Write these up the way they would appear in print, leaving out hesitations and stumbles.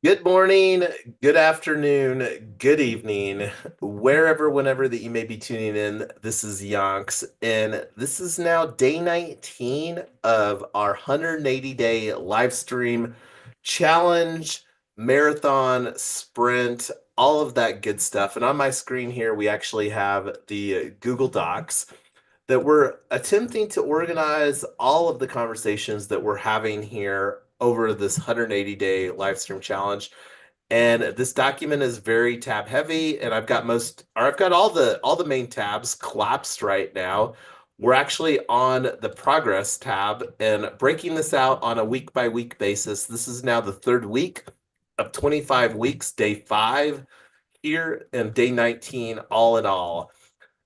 Good morning, good afternoon, good evening, wherever, whenever that you may be tuning in. This is Yonks, and this is now day 19 of our 180-day live stream challenge, marathon, sprint, all of that good stuff. And on my screen here, we actually have the Google Docs that we're attempting to organize all of the conversations that we're having here over this 180-day live stream challenge. And this document is very tab heavy, and I've got all the main tabs collapsed right now. We're actually on the progress tab and breaking this out on a week by week basis. This is now the third week of 25 weeks, day 5 here, and day 19 all in all.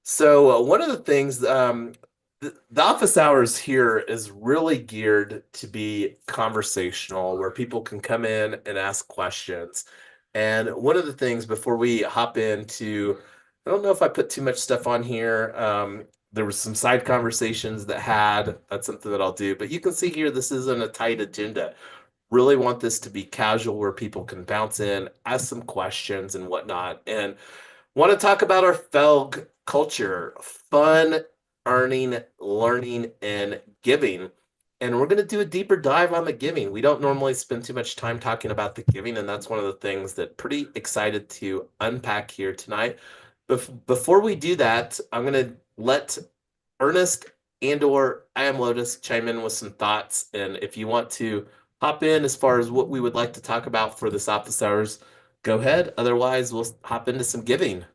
So one of the things, the office hours here is really geared to be conversational, where people can come in and ask questions. And one of the things before we hop into, I don't know if I put too much stuff on here. There was some side conversations that's something that I'll do. But you can see here, this isn't a tight agenda. Really want this to be casual, where people can bounce in, ask some questions and whatnot. And want to talk about our FELG culture, fun, earning, learning, and giving. And we're going to do a deeper dive on the giving. We don't normally spend too much time talking about the giving, and that's one of the things that pretty excited to unpack here tonight. Before we do that, I'm going to let Ernest and/or I am Lotus chime in with some thoughts. And if you want to hop in as far as what we would like to talk about for this office hours, go ahead. Otherwise, we'll hop into some giving.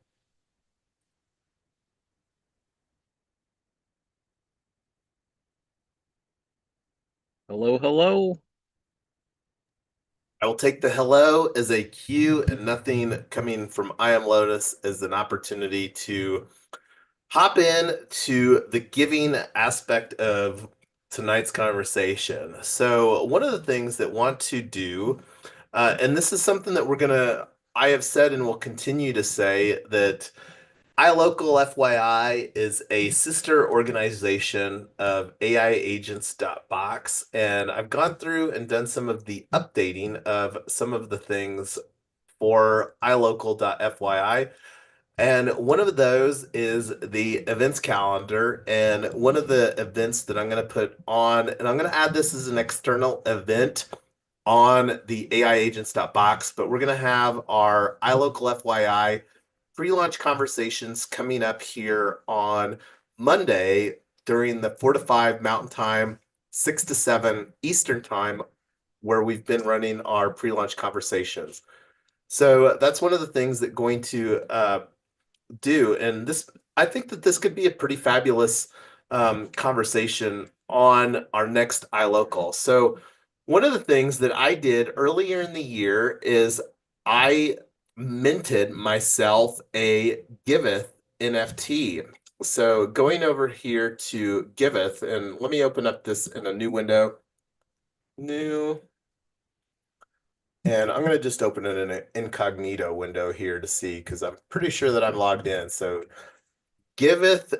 Hello, hello. I will take the hello as a cue, and nothing coming from I am Lotus as an opportunity to hop in to the giving aspect of tonight's conversation. So, one of the things that want to do, and this is something that I have said and will continue to say, that iLocal FYI is a sister organization of AIagents.box, and I've gone through and done some of the updating of some of the things for iLocal.fyi. And one of those is the events calendar. And one of the events that I'm going to put on, and I'm going to add this as an external event on the AIagents.box, but we're going to have our iLocal FYI pre-launch conversations coming up here on Monday during the 4 to 5 Mountain Time, 6 to 7 Eastern Time, where we've been running our pre-launch conversations. So that's one of the things that going to do. And this, I think that this could be a pretty fabulous conversation on our next iLocal. So one of the things that I did earlier in the year is I minted myself a Giveth NFT. So going over here to Giveth, and let me open up this in a new window. New. And I'm going to just open it in an incognito window here to see, because I'm pretty sure that I'm logged in. So giveth.io,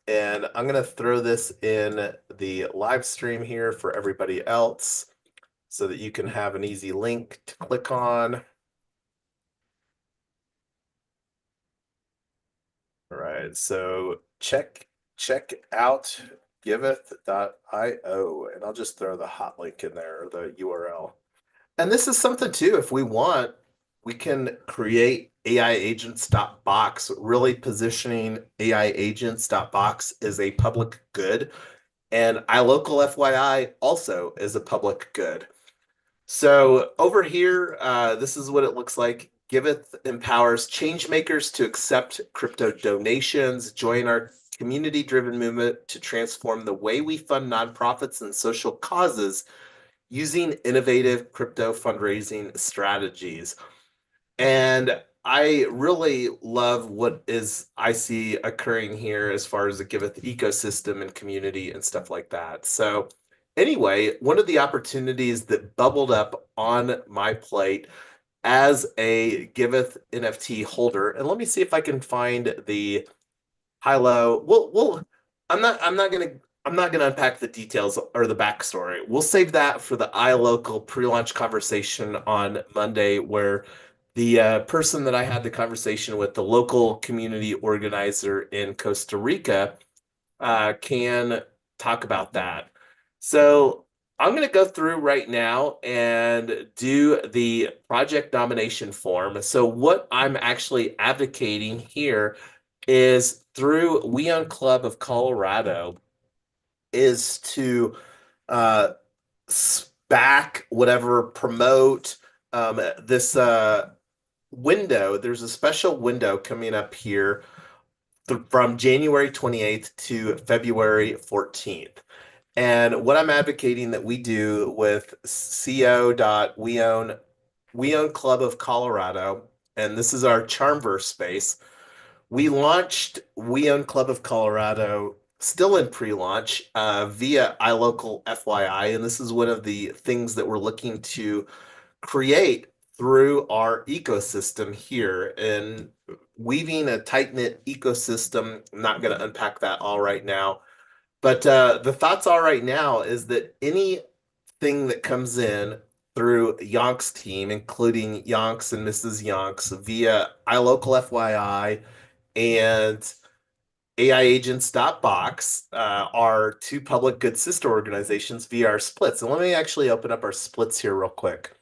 and I'm going to throw this in the live stream here for everybody else so that you can have an easy link to click on. All right, so check out giveth.io, and I'll just throw the hot link in there, or the URL. And this is something too, if we want, we can create AIagents.box, really positioning AIagents.box as a public good. And iLocal FYI also is a public good. So over here, this is what it looks like. Giveth empowers change makers to accept crypto donations, join our community-driven movement to transform the way we fund nonprofits and social causes using innovative crypto fundraising strategies. And I really love what is I see occurring here as far as the Giveth ecosystem and community and stuff like that. So anyway, one of the opportunities that bubbled up on my plate as a Giveth NFT holder, and let me see if I can find the high low. I'm not gonna I'm not going to unpack the details or the backstory. We'll save that for the iLocal pre-launch conversation on Monday, where the person that I had the conversation with, the local community organizer in Costa Rica, can talk about that. So I'm going to go through right now and do the project nomination form. So what I'm actually advocating here is through We Own Club of Colorado is to uh, back whatever promote this window. There's a special window coming up here from January 28th to February 14th. And what I'm advocating that we do with We Own Club of Colorado, and this is our Charmverse space. We launched We Own Club of Colorado still in pre-launch via iLocal FYI, and this is one of the things that we're looking to create through our ecosystem here and weaving a tight-knit ecosystem. I'm not going to unpack that all right now, but the thoughts are right now is that anything that comes in through Yonk's team, including Yonks and Mrs. Yonks, via iLocal FYI and AI Agents.box are two public good sister organizations via our splits. And let me actually open up our splits here real quick.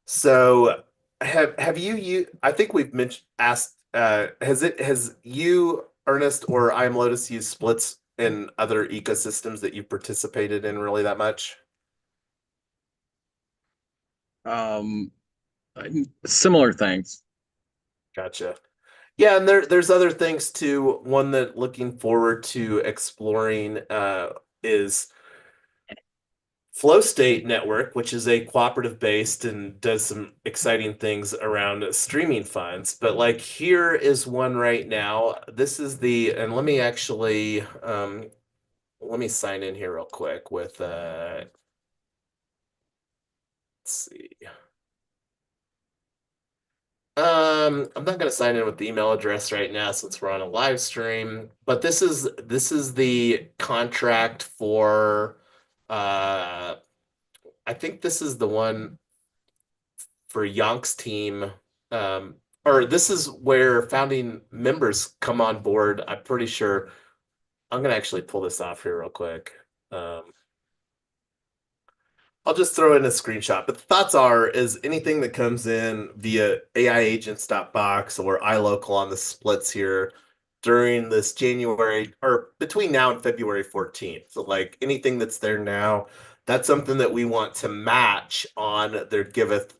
So have you I think we've mentioned asked has you Ernest or I am Lotus used splits in other ecosystems that you've participated in really that much? Um, Similar things. Gotcha. Yeah, and there's other things too. One that looking forward to exploring is Flow State Network, which is a cooperative based and does some exciting things around streaming funds. But like here is one right now. This is and let me actually let me sign in here real quick with let's see. I'm not gonna sign in with the email address right now since we're on a live stream, but this is the contract for I think this is the one for Yonk's team, or this is where founding members come on board. I'm pretty sure. I'm gonna actually pull this off here real quick. Um, I'll just throw in a screenshot. But the thoughts are is anything that comes in via AIagents.box or iLocal on the splits here during this January or between now and February 14th. So like anything that's there now, that's something that we want to match on their Giveth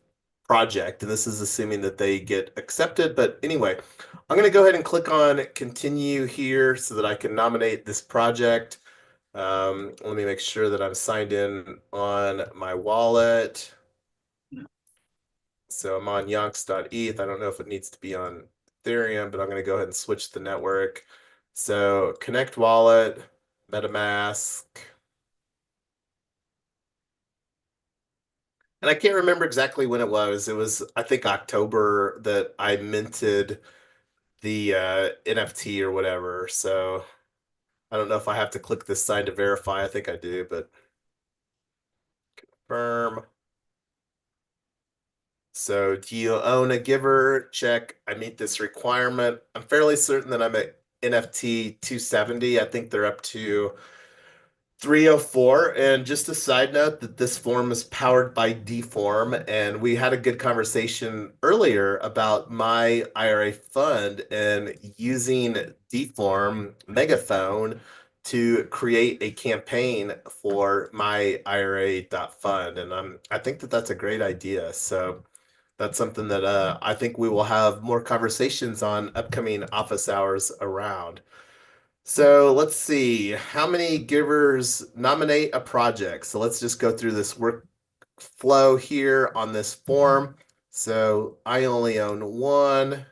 project. And this is assuming that they get accepted. But anyway, I'm going to go ahead and click on continue here so that I can nominate this project. Let me make sure that I'm signed in on my wallet. So I'm on yonks.eth. I don't know if it needs to be on Ethereum, but I'm going to go ahead and switch the network. So connect wallet, MetaMask. And I can't remember exactly when it was. It was, I think, October that I minted the NFT or whatever. So I don't know if I have to click this sign to verify. I think I do, but confirm. So, do you own a giver? Check. I meet this requirement. I'm fairly certain that I'm at NFT 270. I think they're up to 304. And just a side note that this form is powered by Dform. And we had a good conversation earlier about my IRA fund and using Dform Megaphone to create a campaign for my IRA.fund. And I think that that's a great idea. So that's something that I think we will have more conversations on upcoming office hours around. So let's see, how many givers nominate a project? So let's just go through this workflow here on this form. So I only own one.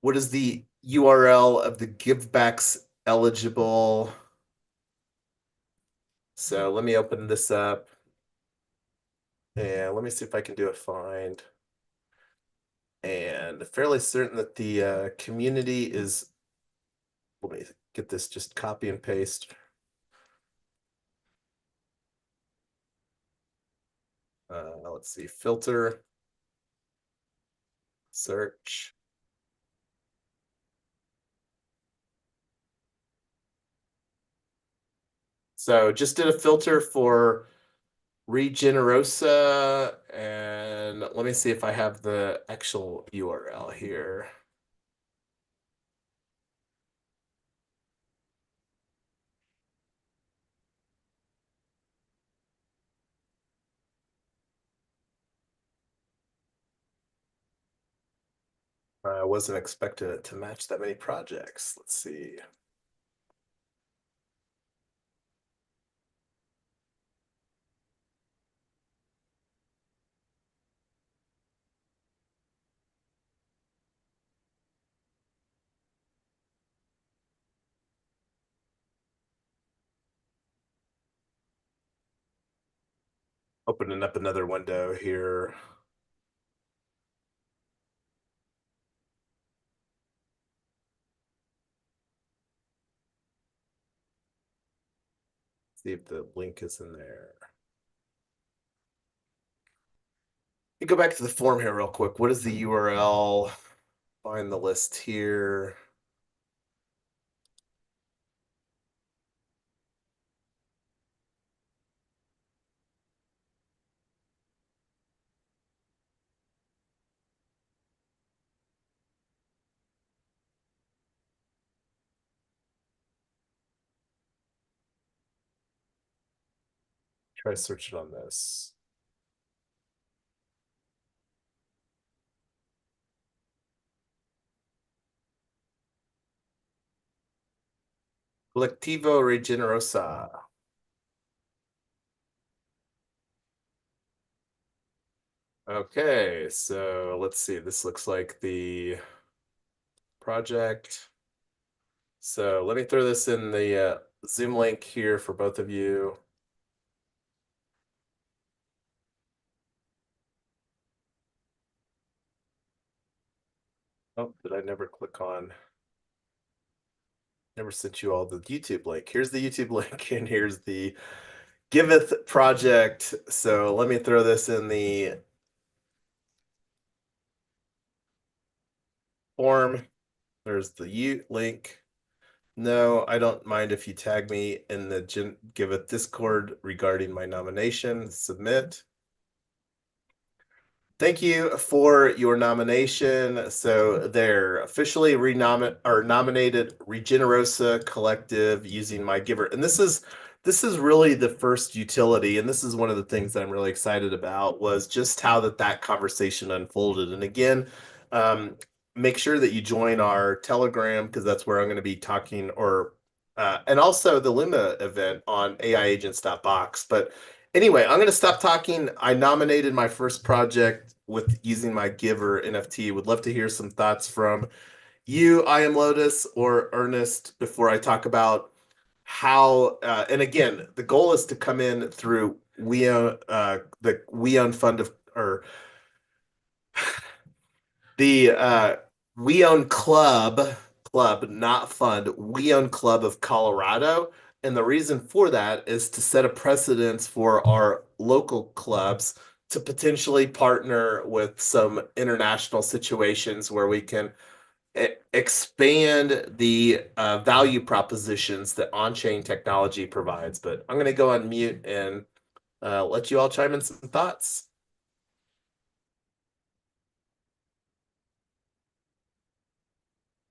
What is the URL of the givebacks eligible? So let me open this up and let me see if I can do a find. And fairly certain that the community is Let me get this, just copy and paste. Let's see, filter, search. So just did a filter for Regenerosa, and let me see if I have the actual URL here. I wasn't expecting it to match that many projects. Let's see. Opening up another window here. See if the link is in there. You go back to the form here real quick. What is the URL? Find the list here. Try searching on this. Collectivo Regenerosa. Okay, so let's see. This looks like the project. So let me throw this in the Zoom link here for both of you. Oh, did I never click on? Never sent you all the YouTube link. Here's the YouTube link, and here's the Giveth project. So let me throw this in the form. There's the link. No, I don't mind if you tag me in the Giveth Discord regarding my nomination. Submit. Thank you for your nomination. So they're officially nominated Regenerosa Collective using my giver. And this is really the first utility, and this is one of the things that I'm really excited about, was just how that conversation unfolded. And again, um, make sure that you join our Telegram, because that's where I'm going to be talking, or and also the Luma event on AIagents.box. But anyway, I'm going to stop talking. I nominated my first project with using my Giver NFT. Would love to hear some thoughts from you, I am Lotus, or Ernest, before I talk about how. And again, the goal is to come in through the We Own Fund of, or the We Own Club, not fund. We Own Club of Colorado. And the reason for that is to set a precedence for our local clubs to potentially partner with some international situations where we can expand the value propositions that on-chain technology provides. But I'm going to go on mute and let you all chime in some thoughts.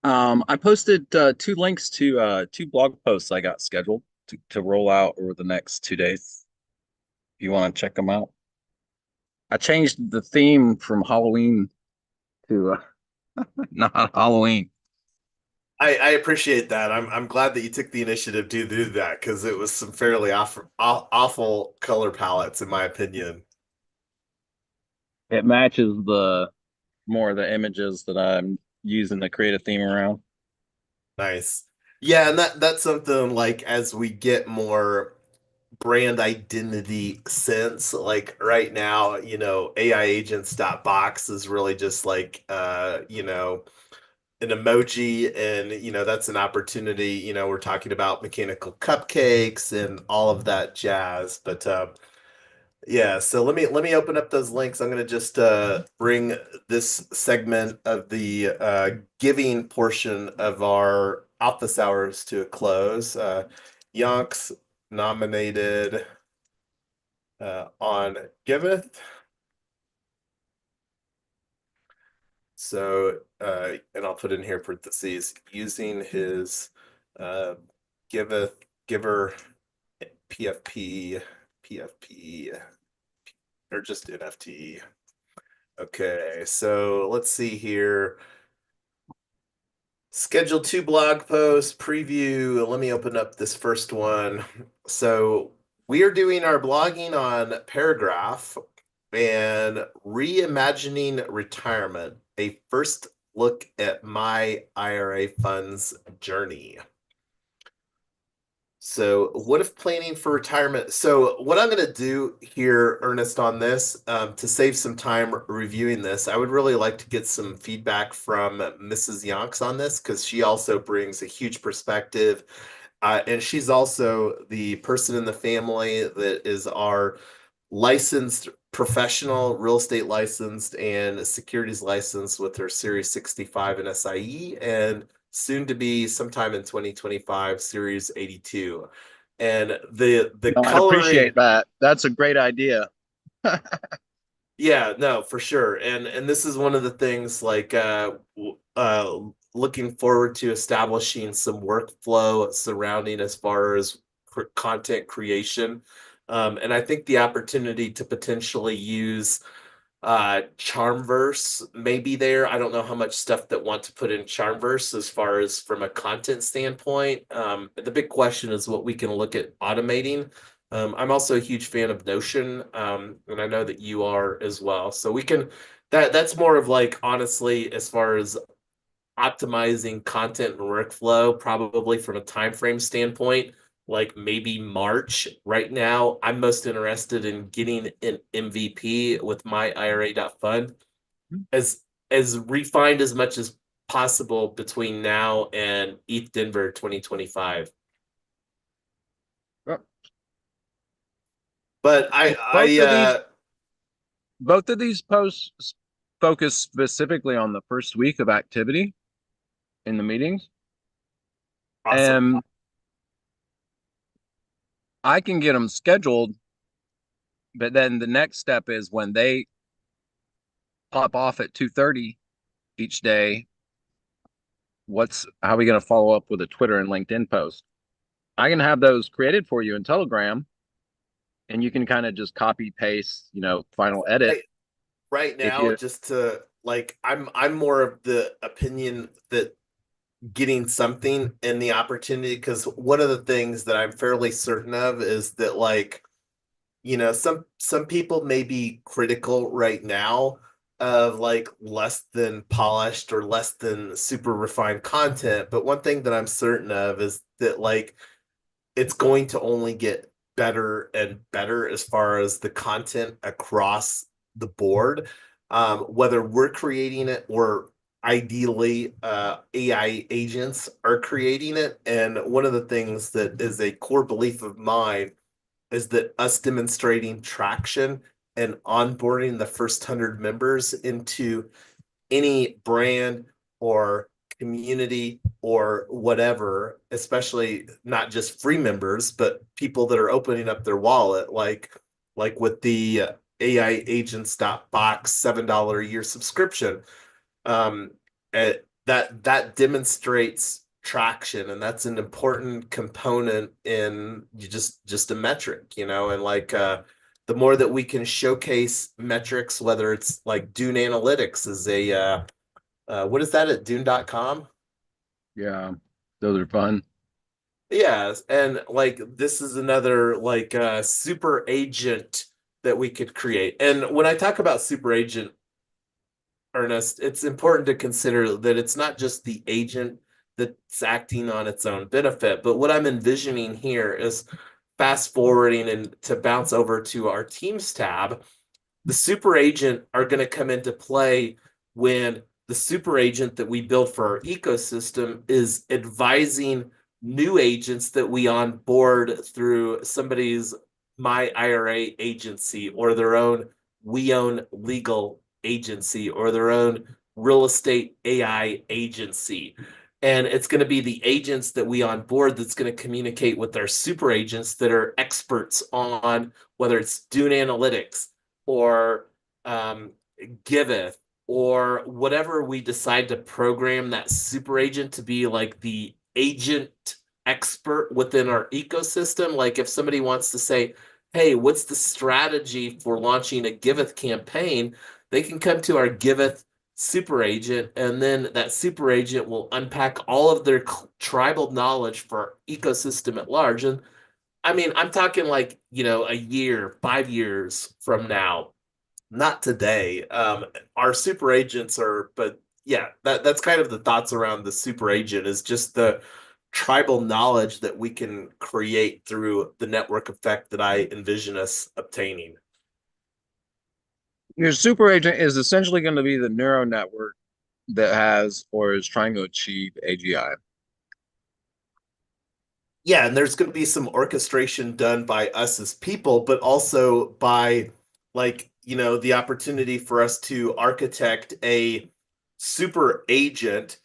I posted two links to two blog posts I got scheduled to roll out over the next 2 days. If you want to check them out, I changed the theme from Halloween to not Halloween. I appreciate that. I'm glad that you took the initiative to do that, because it was some fairly awful color palettes, in my opinion. It matches the more of the images that I'm using to create a theme around. Nice. Yeah, and that's something, like, as we get more brand identity sense, like right now, AI agents.box is really just like an emoji, and that's an opportunity. We're talking about mechanical cupcakes and all of that jazz. But yeah, so let me open up those links. I'm going to just bring this segment of the giving portion of our office hours to a close. Yonks nominated on Giveth. So, and I'll put in here parentheses, using his uh, giveth giver PFP, PFP, or just NFT. Okay, so let's see here. Schedule two blog posts, preview. Let me open up this first one. So we are doing our blogging on Paragraph and reimagining retirement, a first look at my IRA funds journey. So, what if planning for retirement? So, what I'm going to do here, Ernest, on this, to save some time reviewing this, I would really like to get some feedback from Mrs. Yonks on this because she also brings a huge perspective. And she's also the person in the family that is our licensed professional, real estate licensed, and securities licensed with her Series 65 and SIE, and soon to be sometime in 2025 Series 82. And the No, I'd appreciate coloring, that. That's a great idea. yeah, no, for sure. And this is one of the things like looking forward to establishing some workflow surrounding as far as content creation. And I think the opportunity to potentially use Charmverse may be there. I don't know how much stuff that want to put in Charmverse as far as from a content standpoint. The big question is what we can look at automating. I'm also a huge fan of Notion, and I know that you are as well. So we can that's more of like honestly as far as optimizing content and workflow, probably from a time frame standpoint, like maybe March. Right now, I'm most interested in getting an MVP with my IRA.fund as refined as much as possible between now and ETH Denver 2025. Well, But both of these both of these posts focus specifically on the first week of activity in the meetings. awesome. And I can get them scheduled, but then the next step is when they pop off at 2:30 each day, what's how are we going to follow up with a Twitter and LinkedIn post? I can have those created for you in Telegram, and you can kind of just copy paste, final edit. Right, right If now, you just to like, I'm more of the opinion that getting something and the opportunity, because one of the things that I'm fairly certain of is that like some people may be critical right now of like less than polished or less than super refined content, but one thing that I'm certain of is that like it's going to only get better and better as far as the content across the board, whether we're creating it or ideally AI agents are creating it. And one of the things that is a core belief of mine is that us demonstrating traction and onboarding the first 100 members into any brand or community or whatever, especially not just free members, but people that are opening up their wallet, like with the AI agents box $7 a year subscription. Um, that demonstrates traction, and that's an important component in just a metric, and like the more that we can showcase metrics, whether it's like Dune Analytics is a what is that at Dune.com? yeah, those are fun. Yes, and like this is another like super agent that we could create. And when I talk about super agent, Ernest, it's important to consider that it's not just the agent that's acting on its own benefit, but what I'm envisioning here is fast forwarding and to bounce over to our teams tab. The super agent are going to come into play when the super agent that we build for our ecosystem is advising new agents that we onboard through somebody's My IRA agency or their own We Own Legal agency or their own real estate AI agency. And it's going to be the agents that we onboard that's going to communicate with our super agents that are experts on whether it's Dune Analytics or Giveth or whatever we decide to program that super agent to be like the agent expert within our ecosystem. Like if somebody wants to say, hey, what's the strategy for launching a Giveth campaign? They can come to our Giveth super agent, and then that super agent will unpack all of their tribal knowledge for our ecosystem at large. And I mean, I'm talking like, a year, 5 years from now, not today. Our super agents are, but yeah, that's kind of the thoughts around the super agent is just the tribal knowledge that we can create through the network effect that I envision us obtaining. Your super agent is essentially going to be the neural network that has or is trying to achieve AGI. Yeah, and there's going to be some orchestration done by us as people, but also by like, the opportunity for us to architect a super agent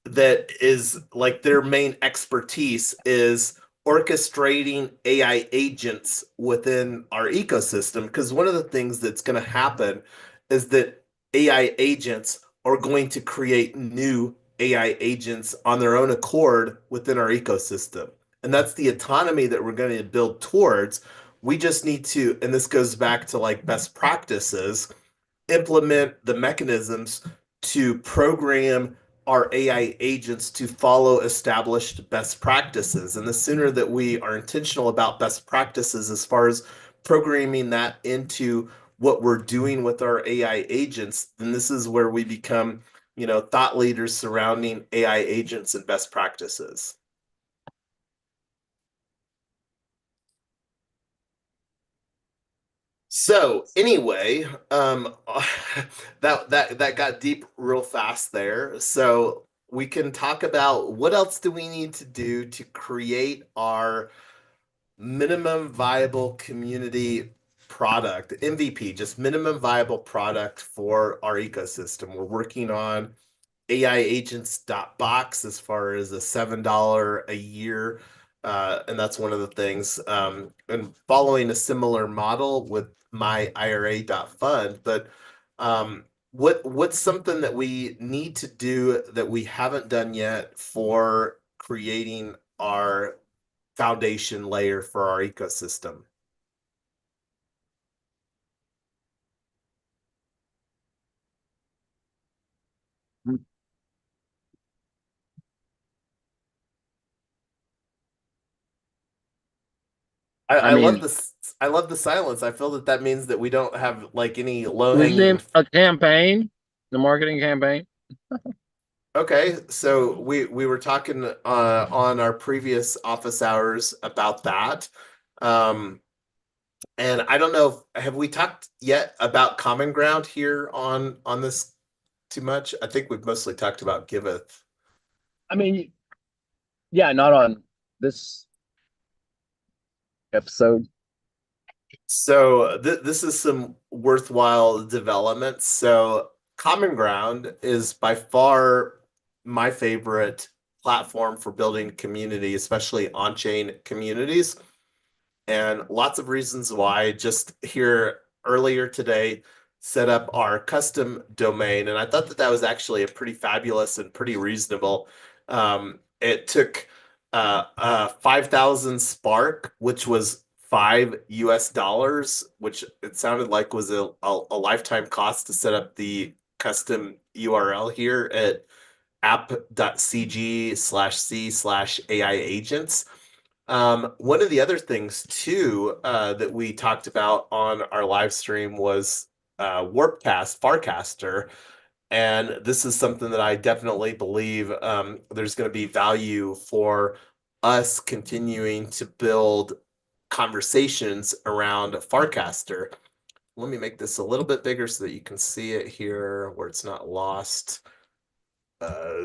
that is like their main expertise is orchestrating AI agents within our ecosystem. Because one of the things that's going to happen is that AI agents are going to create new AI agents on their own accord within our ecosystem. And that's the autonomy that we're going to build towards. We just need to, and this goes back to like best practices, implement the mechanisms to program our AI agents to follow established best practices. And the sooner that we are intentional about best practices as far as programming that into what we're doing with our AI agents, then this is where we become, thought leaders surrounding AI agents and best practices. So anyway, that got deep real fast there. So we can talk about what else do we need to do to create our minimum viable community product, MVP, just minimum viable product for our ecosystem. We're working on AI agents.box as far as a $7 a year. And that's one of the things. And following a similar model with my IRA.fund. But what's something that we need to do that we haven't done yet for creating our foundation layer for our ecosystem? I, I I love mean, this. I love the silence. I feel that that means that we don't have like any low we hanging. need a campaign, the marketing campaign. Okay, so we were talking on our previous office hours about that. Um, and I don't know, have we talked yet about Common Ground here on this too much? I think we've mostly talked about Giveth. I mean, yeah, not on this episode. So this is some worthwhile developments. So Common Ground is by far my favorite platform for building community, especially on-chain communities. And lots of reasons why. Just here earlier today, set up our custom domain, and I thought that that was actually a pretty fabulous and pretty reasonable. It took 5,000 Spark, which was $5 US, which it sounded like was a lifetime cost to set up the custom URL here at app.cg/c/AI agents. One of the other things too that we talked about on our live stream was Warpcast, Farcaster, and this is something that I definitely believe there's going to be value for us continuing to build conversations around Farcaster. Let me make this a little bit bigger so that you can see it here where it's not lost.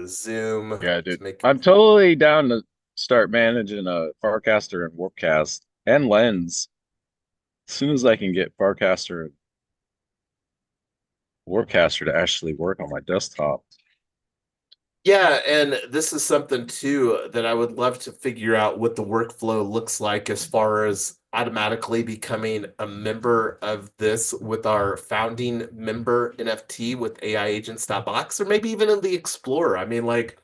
Zoom Yeah, to dude. make. I'm totally down to start managing a Farcaster and Warpcast and Lens. As soon as I can get Farcaster and Warpcaster to actually work on my desktop. Yeah, and this is something too that I would love to figure out what the workflow looks like as far as automatically becoming a member of this with our founding member NFT with AI Agents.box, or maybe even in the Explorer. I mean, like,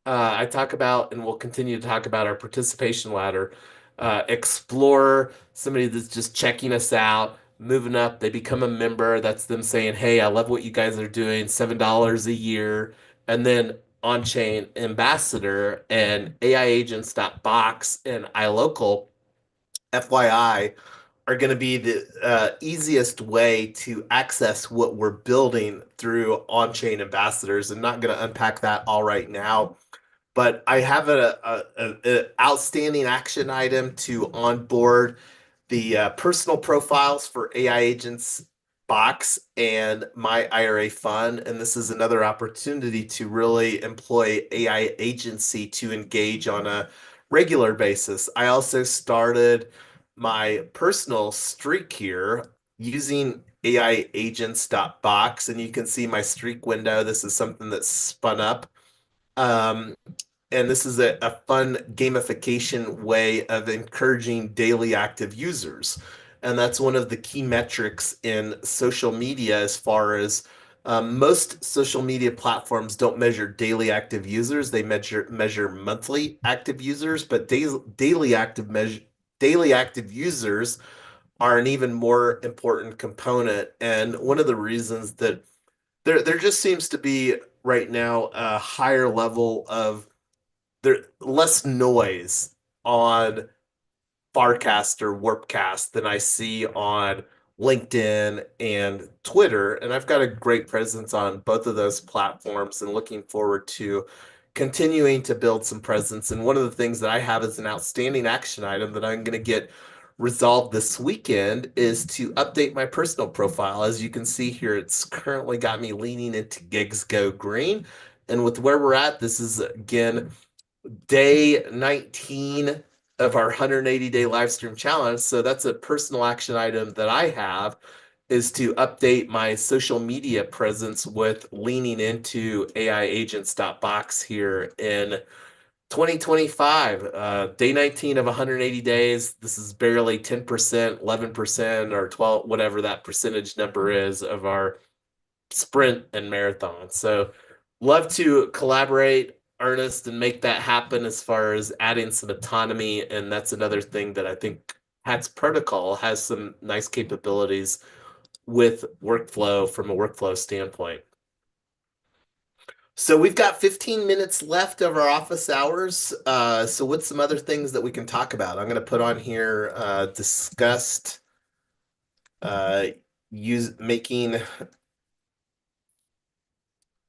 I talk about and we'll continue to talk about our participation ladder. Explorer, somebody that's just checking us out, moving up, they become a member. That's them saying, "Hey, I love what you guys are doing, $7 a year." And then on-chain ambassador and AI agents.box and iLocal, FYI, are going to be the easiest way to access what we're building through on-chain ambassadors. I'm not going to unpack that all right now, but I have a outstanding action item to onboard the personal profiles for AI agents box and my IRA fund. And this is another opportunity to really employ AI agency to engage on a regular basis. I also started my personal streak here using AI agents.box, and you can see my streak window. This is something that's spun up. Um, and this is a fun gamification way of encouraging daily active users. And that's one of the key metrics in social media as far as most social media platforms don't measure daily active users. They measure monthly active users, but daily active users are an even more important component. And one of the reasons that there just seems to be right now a higher level of there less noise on Farcast or Warpcast than I see on LinkedIn and Twitter. And I've got a great presence on both of those platforms and looking forward to continuing to build some presence. And one of the things that I have as an outstanding action item that I'm going to get resolved this weekend is to update my personal profile. As you can see here, it's currently got me leaning into gigs go green. And with where we're at, this is again day 19 of our 180-day live stream challenge. So that's a personal action item that I have, is to update my social media presence with leaning into AI agents.box here in 2025. Day 19 of 180 days. This is barely 10%, 11%, or 12, whatever that percentage number is of our sprint and marathon. So love to collaborate, Ernest, and make that happen as far as adding some autonomy. And that's another thing that I think Hats Protocol has some nice capabilities with workflow from a workflow standpoint. So we've got 15 minutes left of our office hours. So what's some other things that we can talk about? I'm going to put on here discussed use making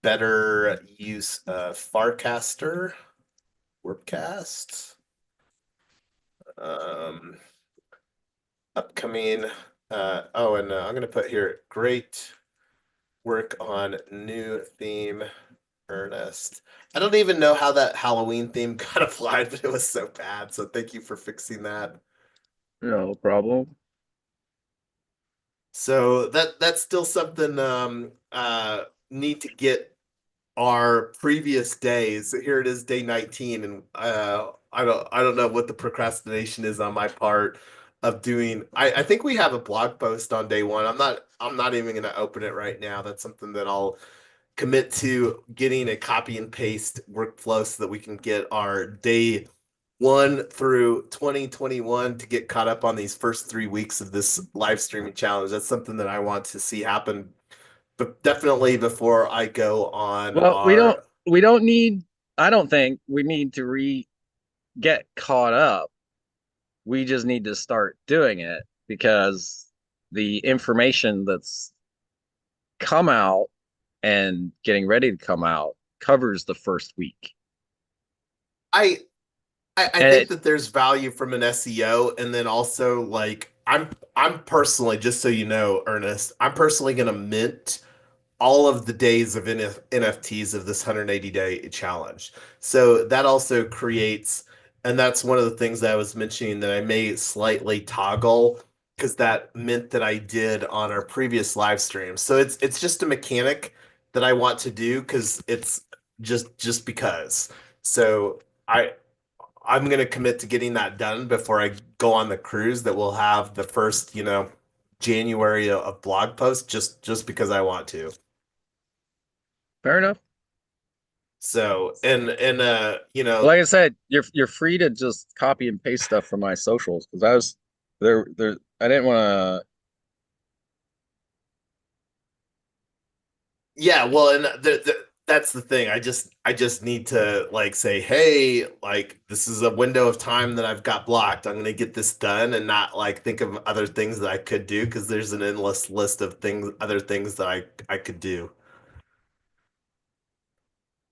better use of Farcaster, Warpcast, um, upcoming. And I'm going to put here great work on new theme, Ernest. I don't even know how that Halloween theme got applied, but it was so bad. So thank you for fixing that. No problem. So that's still something need to get our previous days. Here it is, day 19, and I don't know what the procrastination is on my part of doing. I think we have a blog post on day one. I'm not even gonna open it right now. That's something that I'll commit to getting a copy and paste workflow so that we can get our day 1 through 2021 to get caught up on these first 3 weeks of this live streaming challenge. That's something that I want to see happen, but definitely before I go on Well, our. we don't need I don't think we need to re get caught up. We just need to start doing it because the information that's come out and getting ready to come out covers the first week. I I And think it, that there's value from an SEO, and then also like I'm personally, just so you know, Ernest, I'm personally gonna mint all of the days of NFTs of this 180-day challenge. So that also creates, and that's one of the things that I was mentioning that I may slightly toggle because that meant that I did on our previous live stream. So it's just a mechanic that I want to do because it's just because. So I'm going to commit to getting that done before I go on the cruise that will have the first, January of blog posts just because I want to. Fair enough. So, Like I said, you're free to just copy and paste stuff from my socials because I was there. I didn't want to. yeah, well, and that's the thing. I just need to like say, hey, like this is a window of time that I've got blocked. I'm going to get this done and not like think of other things that I could do because there's an endless list of other things that I could do.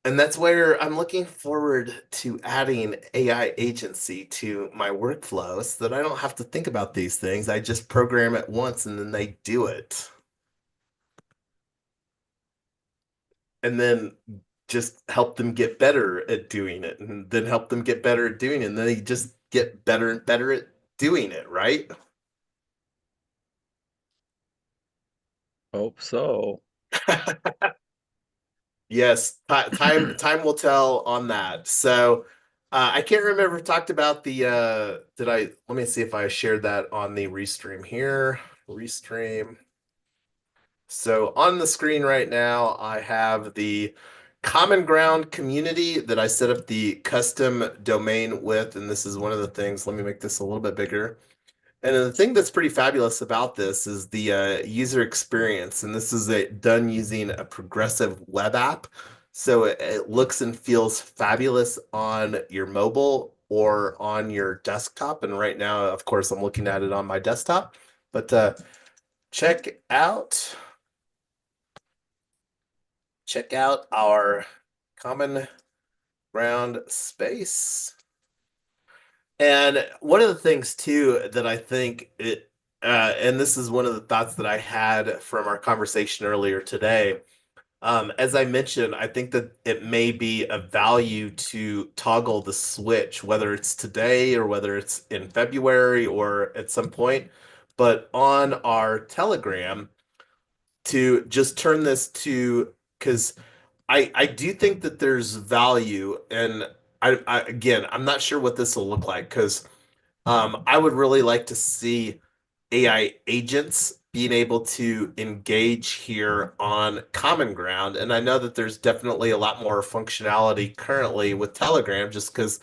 And that's where I'm looking forward to adding AI agency to my workflow so that I don't have to think about these things. I just program it once and then they do it. And then just help them get better at doing it and then help them get better at doing it. And then they just get better and better at doing it, right? Hope so. Yes, time will tell on that. So I can't remember if I talked about the did I let me see if I shared that on the restream here. Restream. So on the screen right now, I have the Common Ground community that I set up the custom domain with, and this is one of the things. Let me make this a little bit bigger. And the thing that's pretty fabulous about this is the user experience, and this is done using a progressive web app. So it looks and feels fabulous on your mobile or on your desktop. And right now, of course, I'm looking at it on my desktop. But check out check out our common ground space. And one of the things too that I think and this is one of the thoughts that I had from our conversation earlier today. As I mentioned, I think that it may be of value to toggle the switch, whether it's today or whether it's in February or at some point, but on our Telegram to just turn this to because I do think that there's value, and again, I'm not sure what this will look like because I would really like to see AI agents being able to engage here on Common Ground, and I know that there's definitely a lot more functionality currently with Telegram, just because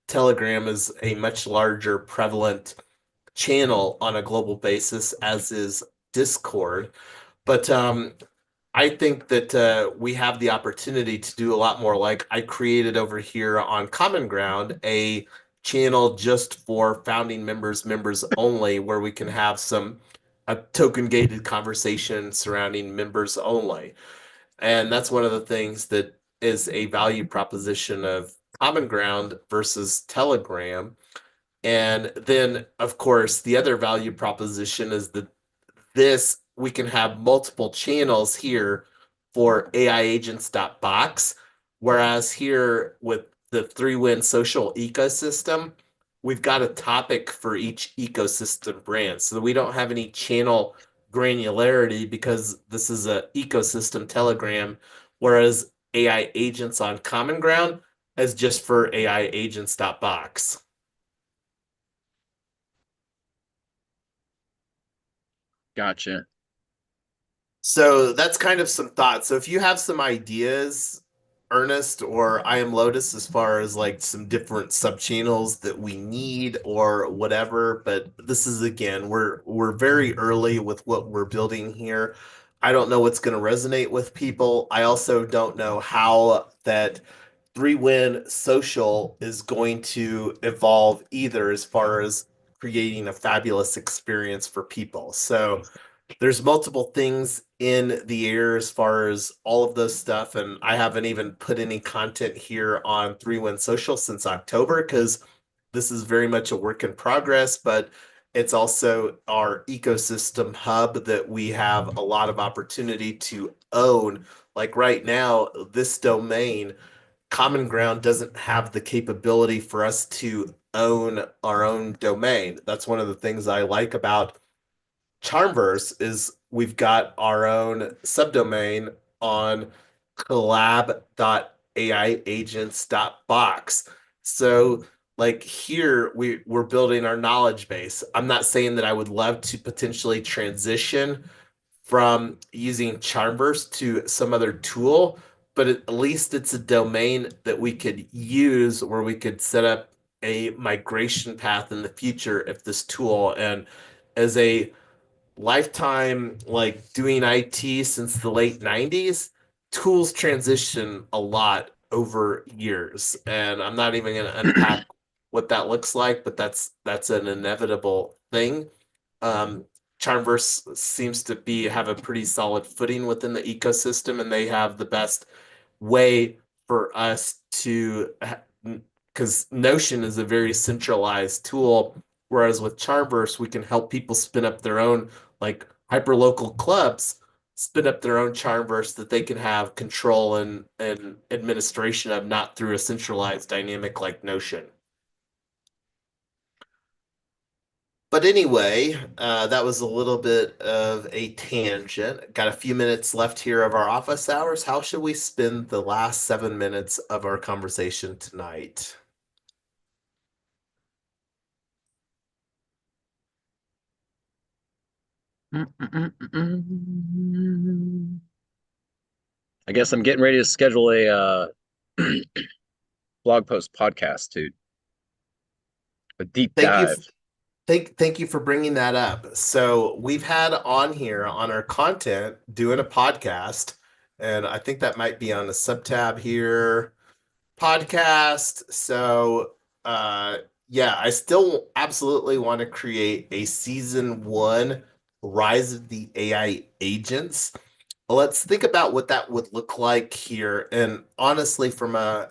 Telegram is a much larger prevalent channel on a global basis, as is Discord. But I think that we have the opportunity to do a lot more. Like I created over here on Common Ground a channel just for founding members only, where we can have a token gated conversation surrounding members only. And that's one of the things that is a value proposition of Common Ground versus Telegram. And then, of course, the other value proposition is that this we can have multiple channels here for AI agents.box, whereas here with the 3Win social ecosystem, we've got a topic for each ecosystem brand. So we don't have any channel granularity because this is a ecosystem telegram, whereas AI agents on Common Ground is just for AI agents.box. Gotcha. So that's kind of some thoughts. So if you have some ideas, Ernest or I am Lotus, as far as like some different sub channels that we need or whatever, but this is again, we're very early with what we're building here. I don't know what's going to resonate with people. I also don't know how that 3Win social is going to evolve either as far as creating a fabulous experience for people. So there's multiple things in the air as far as all of those stuff, and I haven't even put any content here on 3Win Social since October because this is very much a work in progress. But It's also our ecosystem hub that we have a lot of opportunity to own. Like right now, this domain, Common Ground, doesn't have the capability for us to own our own domain. That's one of the things I like about Charmverse is we've got our own subdomain on collab.aiagents.box. So like here we're building our knowledge base. I'm not saying that I would love to potentially transition from using Charmverse to some other tool, but at least it's a domain that we could use where we could set up a migration path in the future if this tool and as a lifetime like doing IT since the late 90s, tools transition a lot over years. And I'm not even going to unpack what that looks like, but that's an inevitable thing. Um, Charmverse seems to be have a pretty solid footing within the ecosystem, and they have the best way for us to, because Notion is a very centralized tool, whereas with Charmverse we can help people spin up their own like hyperlocal clubs, spin up their own Charmverse that they can have control and administration of, not through a centralized dynamic like Notion. But anyway, that was a little bit of a tangent. Got a few minutes left here of our office hours. How should we spend the last 7 minutes of our conversation tonight? I guess I'm getting ready to schedule a blog post podcast, dude. A deep Thank you. dive. Thank you for bringing that up. So we've had on here on our content doing a podcast, and I think that might be on a subtab here. Podcast. So yeah, I still absolutely want to create a season one Rise of the AI Agents. Let's think about what that would look like here. And honestly, from a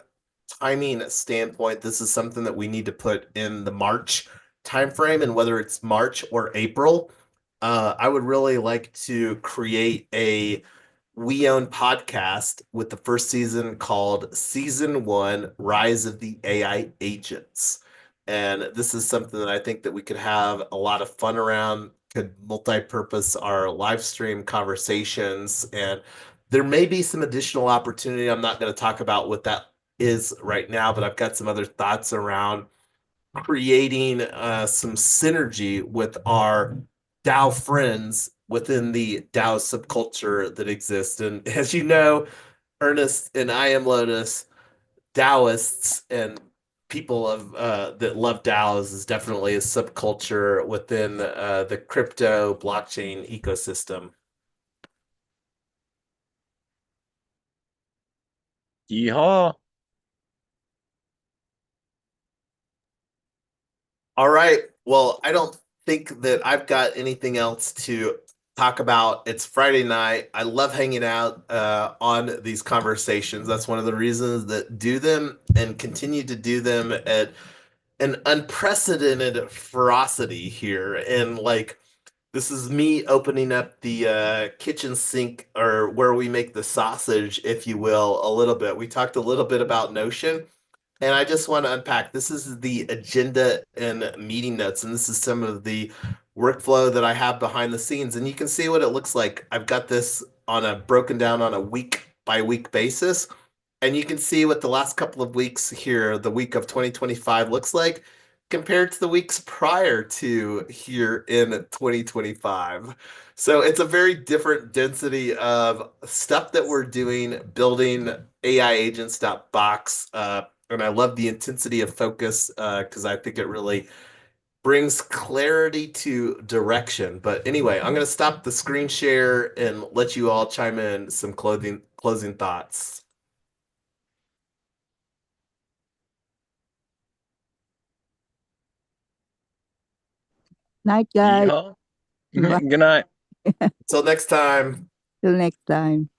timing standpoint, this is something that we need to put in the March timeframe, and whether it's March or April, I would really like to create a We Own podcast with the first season called Season One Rise of the AI Agents. And this is something that I think that we could have a lot of fun around, could multi-purpose our live stream conversations, and there may be some additional opportunity. I'm not going to talk about what that is right now, but I've got some other thoughts around creating some synergy with our DAO friends within the DAO subculture that exists. And as you know, Ernest and I am Lotus, DAOists and people of that love DAOs is definitely a subculture within the crypto blockchain ecosystem. Yeehaw. All right. Well, I don't think that I've got anything else to talk about. It's Friday night. I love hanging out on these conversations. That's one of the reasons that do them and continue to do them at an unprecedented ferocity here. And like, this is me opening up the kitchen sink or where we make the sausage, if you will, a little bit. We talked a little bit about Notion. And I just want to unpack. This is the agenda and meeting notes, and this is some of the workflow that I have behind the scenes. And you can see what it looks like. I've got this on a broken down on a week by week basis. And you can see what the last couple of weeks here, the week of 2025 looks like compared to the weeks prior to here in 2025. So it's a very different density of stuff that we're doing, building AI agents.box. And I love the intensity of focus because I think it really brings clarity to direction. But anyway, I'm going to stop the screen share and let you all chime in some closing thoughts. Night, guys. Yeehaw. Bye. Good night. Until next time. Till next time.